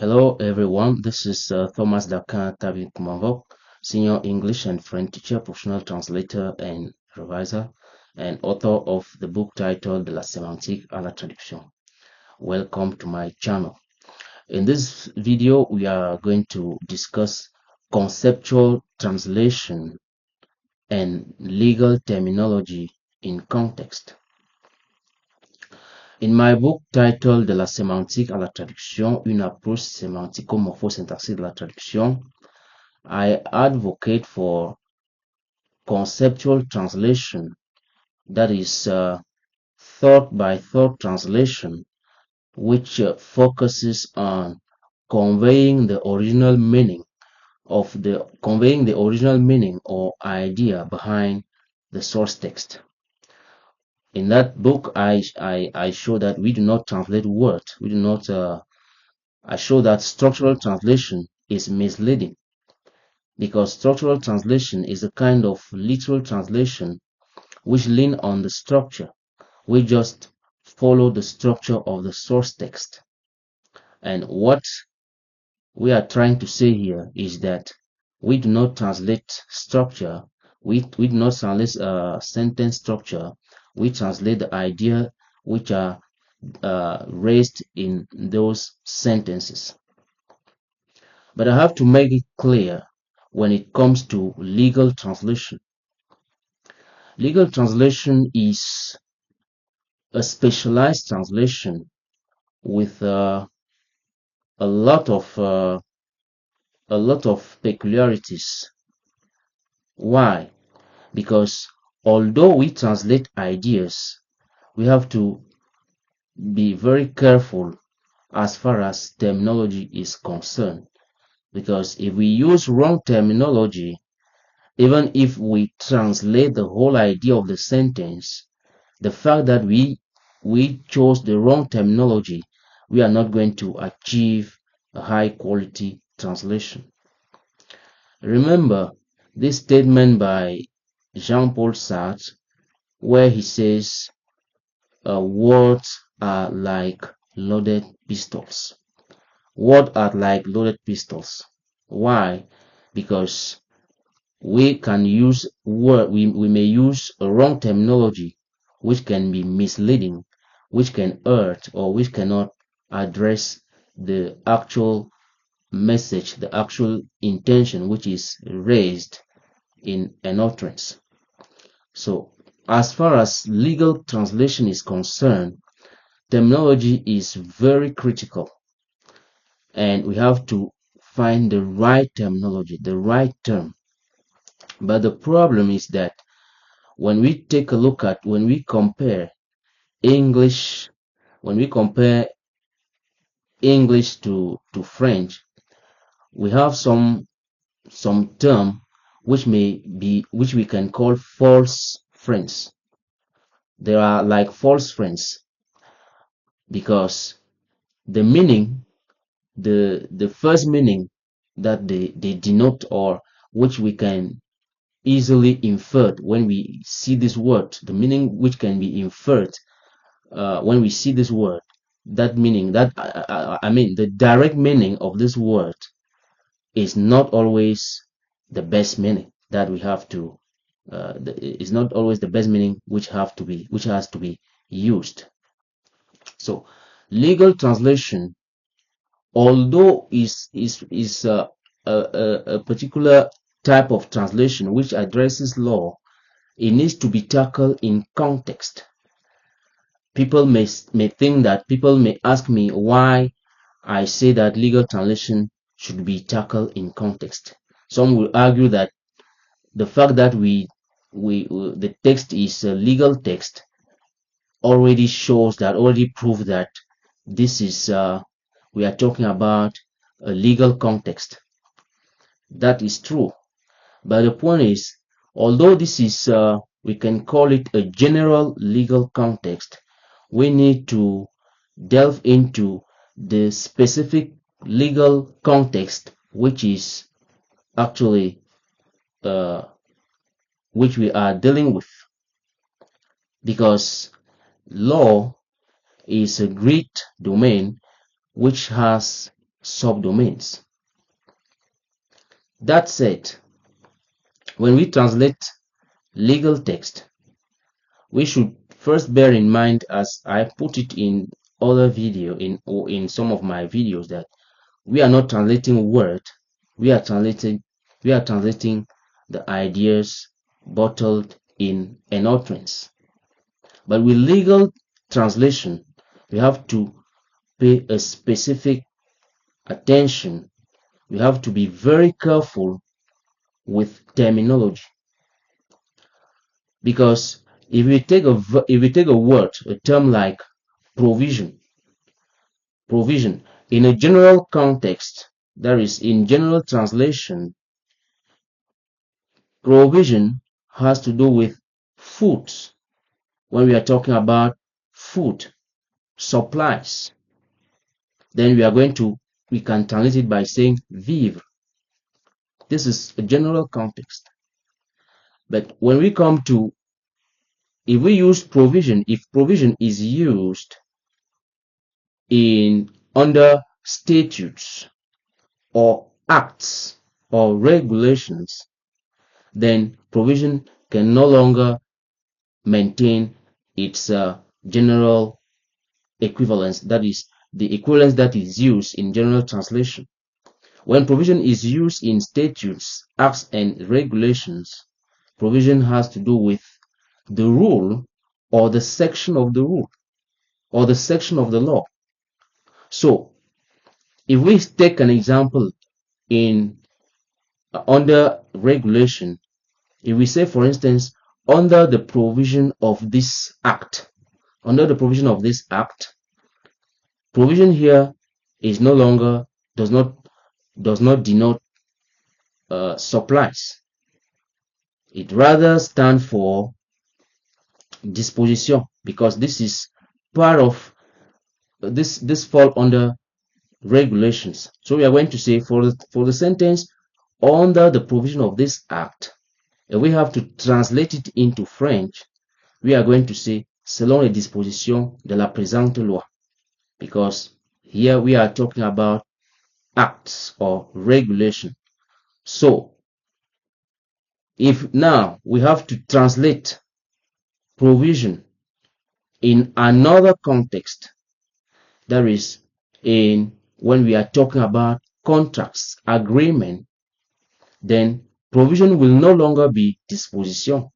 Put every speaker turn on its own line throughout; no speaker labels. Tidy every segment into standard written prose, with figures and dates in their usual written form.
Hello everyone, this is Thomas Dakan Tavik Mavok, Senior English and French teacher, professional translator and reviser, and author of the book titled La Sémantique à la traduction. Welcome to my channel. In this video, we are going to discuss conceptual translation and legal terminology in context. In my book titled De la sémantique à la traduction, une approche sémantico-morphosyntaxique de la traduction, I advocate for conceptual translation, that is thought-by-thought translation, which focuses on conveying the original meaning or idea behind the source text. In that book, I show that we do not translate words. We do not. I show that structural translation is misleading, because structural translation is a kind of literal translation which lean on the structure. We just follow the structure of the source text. And what we are trying to say here is that we do not translate structure. We do not translate sentence structure. We translate the idea which are raised in those sentences. But I have to make it clear when it comes to legal translation. Legal translation is a specialized translation with a lot of peculiarities. Why? Because although we translate ideas, we have to be very careful as far as terminology is concerned. Because if we use wrong terminology, even if we translate the whole idea of the sentence, the fact that we chose the wrong terminology, we are not going to achieve a high quality translation. Remember this statement by Jean-Paul Sartre, where he says, words are like loaded pistols. Words are like loaded pistols. Why? Because we can use we may use a wrong terminology which can be misleading, which can hurt, or which cannot address the actual message, the actual intention which is raised in an utterance. So as far as legal translation is concerned, terminology is very critical, and we have to find the right terminology, the right term. But the problem is that when we take a look at, when we compare English to French, we have some term which we can call false friends. They are like false friends because the meaning, the first meaning that they denote, or which we can easily inferred when we see this word, the meaning which can be inferred when we see this word, that meaning, that I mean the direct meaning of this word is not always the best meaning that we have to is not always the best meaning which has to be used. So legal translation, although is a particular type of translation which addresses law, it needs to be tackled in context. People may ask me why I say that legal translation should be tackled in context. Some will argue that the fact that the text is a legal text already proves that this is we are talking about a legal context. That is true. But the point is, although this is, we can call it a general legal context, we need to delve into the specific legal context which is actually, which we are dealing with. Because law is a great domain which has subdomains. That said, when we translate legal text, we should first bear in mind, as I put it in other video, in some of my videos, that we are not translating word, we are translating the ideas bottled in an utterance. But with legal translation, we have to pay a specific attention. We have to be very careful with terminology, because if we take a word, a term like provision in a general context, that is, in general translation, provision has to do with food. When we are talking about food supplies, then we can translate it by saying vivre. This is a general context. But when we come to, if we use provision, if provision is used under statutes or acts or regulations, then provision can no longer maintain its general equivalence, that is, the equivalence that is used in general translation. When provision is used in statutes, acts, and regulations, provision has to do with the rule or the section of the rule or the section of the law. So, if we take an example under regulation, if we say, for instance, under the provision of this act, provision here is no longer, does not denote supplies. It rather stands for disposition, because this is part of this fall under regulations. So we are going to say, for the sentence under the provision of this act, and we have to translate it into French, we are going to say selon les dispositions de la présente loi, because here we are talking about acts or regulation. So if now we have to translate provision in another context, that is, when we are talking about contracts, agreement, then provision will no longer be disposition.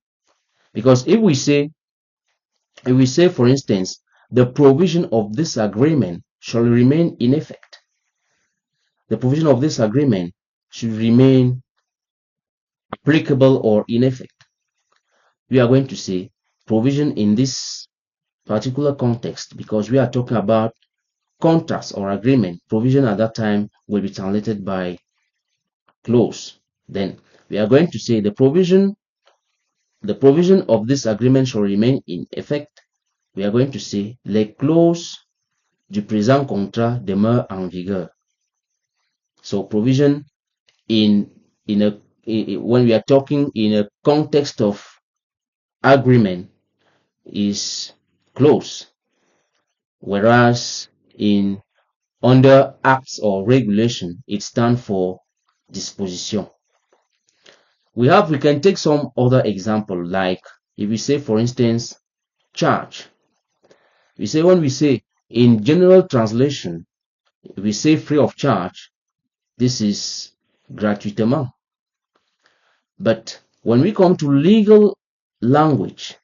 Because if we say, for instance, the provision of this agreement shall remain in effect, the provision of this agreement should remain applicable or in effect, we are going to say provision in this particular context, because we are talking about contracts or agreement, provision at that time will be translated by clause. Then we are going to say the provision of this agreement shall remain in effect. We are going to say les clauses du présent contrat demeurent en vigueur. So provision when we are talking in a context of agreement is clause, whereas under acts or regulation it stands for disposition. We can take some other example, like if we say, for instance, charge. When we say in general translation, we say free of charge, this is gratuitement. But when we come to legal language,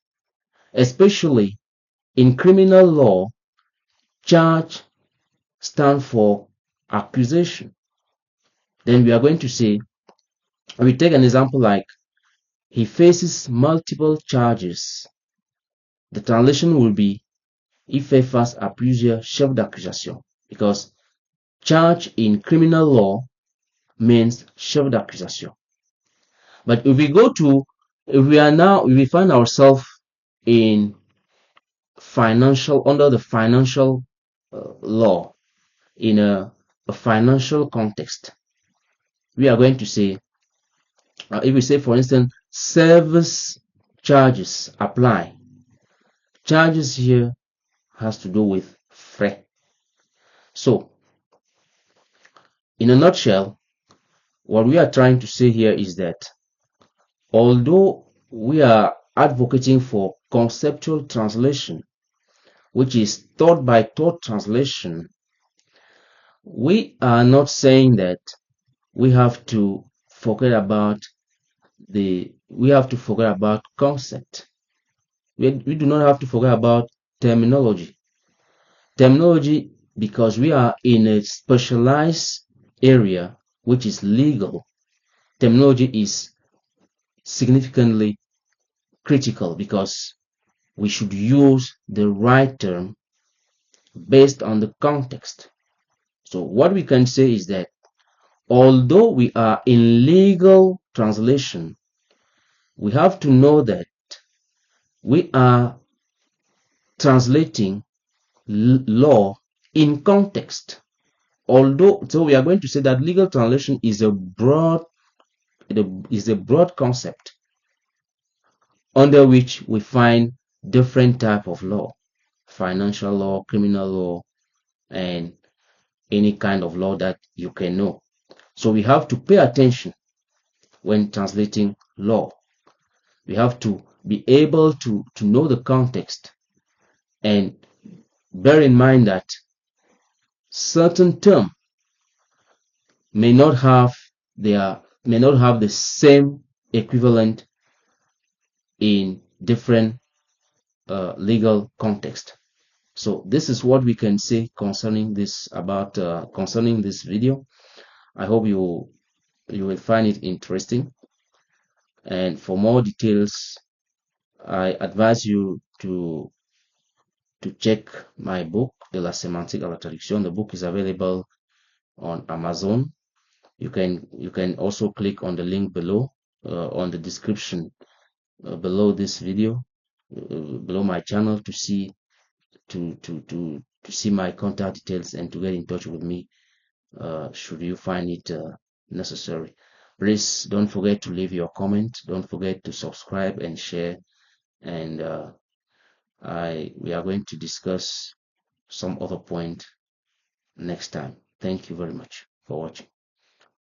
especially in criminal law, charge stands for accusation. Then we are going to say, we take an example like, he faces multiple charges. The translation will be, il fait face à plusieurs chefs d'accusation, because charge in criminal law means chef d'accusation. But if we find ourselves in under the financial law, in a financial context, we are going to say, if we say, for instance, service charges apply. Charges here has to do with frais. So In a nutshell, what we are trying to say here is that although we are advocating for conceptual translation, which is thought by thought translation, we are not saying that we have to forget about concept. We do not have to forget about terminology. Terminology, because we are in a specialized area which is legal. Terminology is significantly critical because we should use the right term based on the context. So what we can say is that although we are in legal translation, we have to know that we are translating law in context. So we are going to say that legal translation is a broad concept under which we find different type of law: financial law, criminal law, and any kind of law that you can know. So we have to pay attention when translating law. We have to be able to know the context and bear in mind that certain terms may not have the same equivalent in different legal context. So this is what we can say concerning this video. I hope you will find it interesting, and for more details I advise you to check my book, De la sémantique à la traduction. The book is available on Amazon. You can also click on the link below on the description below this video, below my channel, to see my contact details and to get in touch with me should you find it necessary. Please don't forget to leave your comment. Don't forget to subscribe and share. And we are going to discuss some other point next time. Thank you very much for watching.